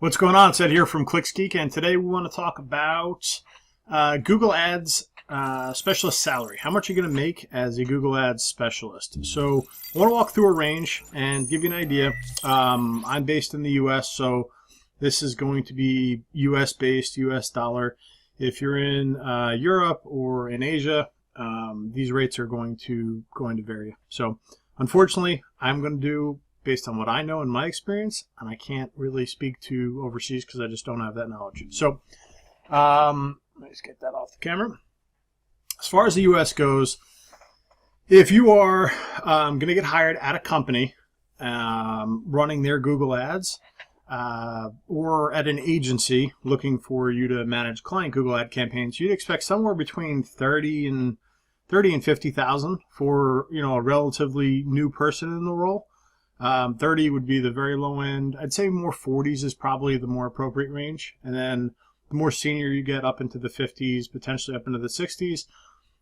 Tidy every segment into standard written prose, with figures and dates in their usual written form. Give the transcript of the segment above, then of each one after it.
What's going on? It's Ed here from ClicksGeek, and today we want to talk about Google Ads specialist salary. How much you're going to make as a Google Ads specialist. So I want to walk through a range and give you an idea. I'm based in the U.S., so this is going to be U.S.-based, U.S. dollar. If you're in Europe or in Asia, these rates are going to vary. So unfortunately, I'm going to do based on what I know and my experience, and I can't really speak to overseas because I just don't have that knowledge. So let me just get that off the camera. As far as the U.S. goes, if you are going to get hired at a company running their Google Ads or at an agency looking for you to manage client Google Ad campaigns, you'd expect somewhere between 30 and 50,000 for a relatively new person in the role. 30 would be the very low end. I'd say more 40s is probably the more appropriate range. And then the more senior you get, up into the 50s, potentially up into the 60s.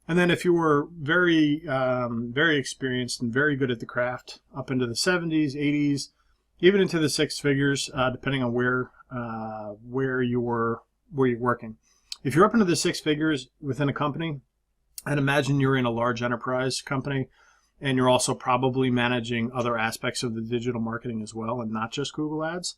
And then if you were very experienced and very good at the craft, up into the 70s, 80s, even into the six figures, depending on where you're working. If you're up into the six figures within a company, I'd imagine you're in a large enterprise company, and you're also probably managing other aspects of the digital marketing as well, and not just Google Ads.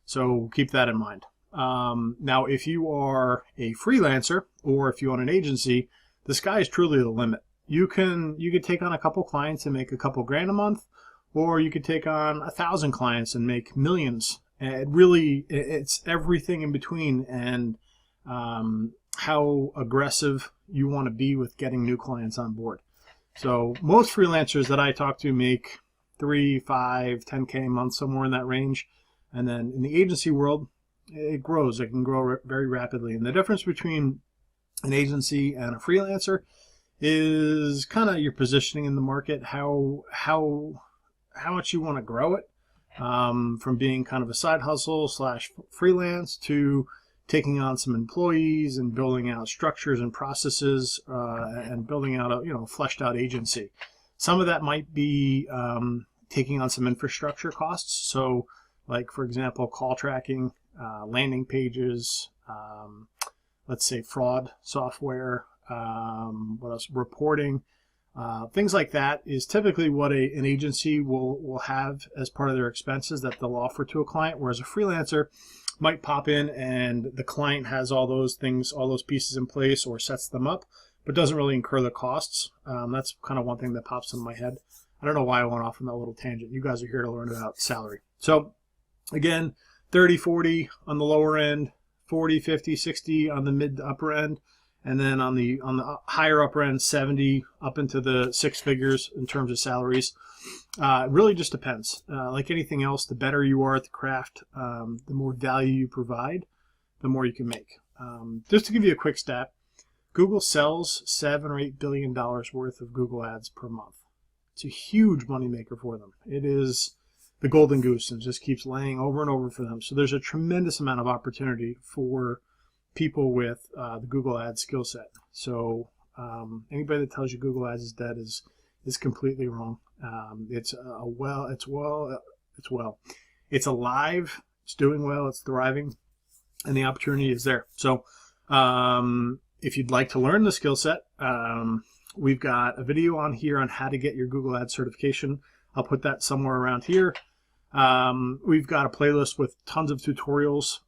So keep that in mind. Now, if you are a freelancer or if you own an agency, the sky is truly the limit. You could take on a couple clients and make a couple grand a month, or you could take on 1,000 clients and make millions. It's everything in between, and how aggressive you want to be with getting new clients on board. So most freelancers that I talk to make 3, 5, 10K a month, somewhere in that range. And then in the agency world, it grows. It can grow very rapidly. And the difference between an agency and a freelancer is kind of your positioning in the market, how much you want to grow it, from being kind of a side hustle / freelance to taking on some employees and building out structures and processes and building out a fleshed out agency. Some of that might be taking on some infrastructure costs. So like, for example, call tracking, landing pages, let's say fraud software, what else? Reporting, things like that is typically what an agency will have as part of their expenses that they'll offer to a client, whereas a freelancer might pop in and the client has all those things, all those pieces in place, or sets them up, but doesn't really incur the costs. That's kind of one thing that pops in my head. I don't know why I went off on that little tangent. You guys are here to learn about salary. So again, 30, 40 on the lower end, 40, 50, 60 on the mid to upper end, and then on the higher upper end, 70 up into the six figures in terms of salaries. It really just depends. Like anything else, the better you are at the craft, the more value you provide, the more you can make. Just to give you a quick stat, Google sells $7 or $8 billion worth of Google Ads per month. It's a huge moneymaker for them. It is the golden goose and just keeps laying over and over for them. So there's a tremendous amount of opportunity for people with the Google Ads skill set. So anybody that tells you Google Ads is dead is completely wrong. It's alive, it's doing well, it's thriving, and the opportunity is there. So if you'd like to learn the skill set, we've got a video on here on how to get your Google Ads certification. I'll put that somewhere around here. We've got a playlist with tons of tutorials,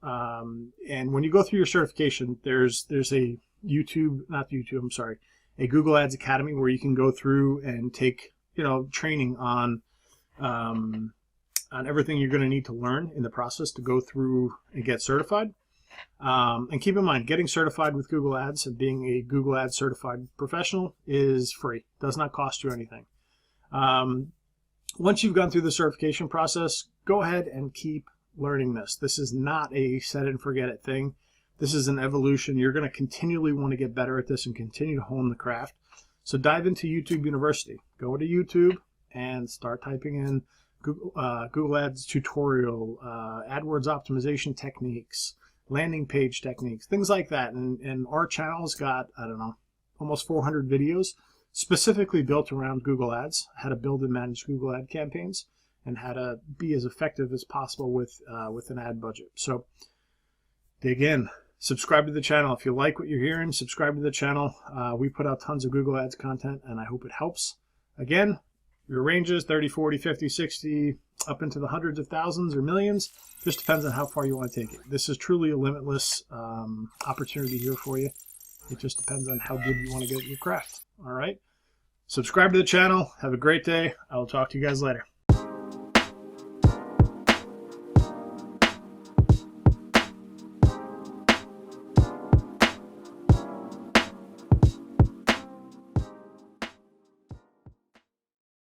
and when you go through your certification, there's a a Google Ads Academy where you can go through and take training on everything you're going to need to learn in the process to go through and get certified. And keep in mind, getting certified with Google Ads and being a Google Ads certified professional is free. Does not cost you anything. Once you've gone through the certification process, go ahead and keep learning this. This is not a set and forget it thing. This is an evolution. You're going to continually want to get better at this and continue to hone the craft. So dive into YouTube University. Go to YouTube and start typing in Google Ads tutorial, AdWords optimization techniques, landing page techniques, things like that. And our channel's got, I don't know, almost 400 videos specifically built around Google Ads, how to build and manage Google Ad campaigns. and how to be as effective as possible with an ad budget. So dig in. Subscribe to the channel. If you like what you're hearing, subscribe to the channel. We put out tons of Google Ads content, and I hope it helps. Again, your ranges, 30, 40, 50, 60, up into the hundreds of thousands or millions. Just depends on how far you want to take it. This is truly a limitless opportunity here for you. It just depends on how good you want to get at your craft. All right? Subscribe to the channel. Have a great day. I will talk to you guys later.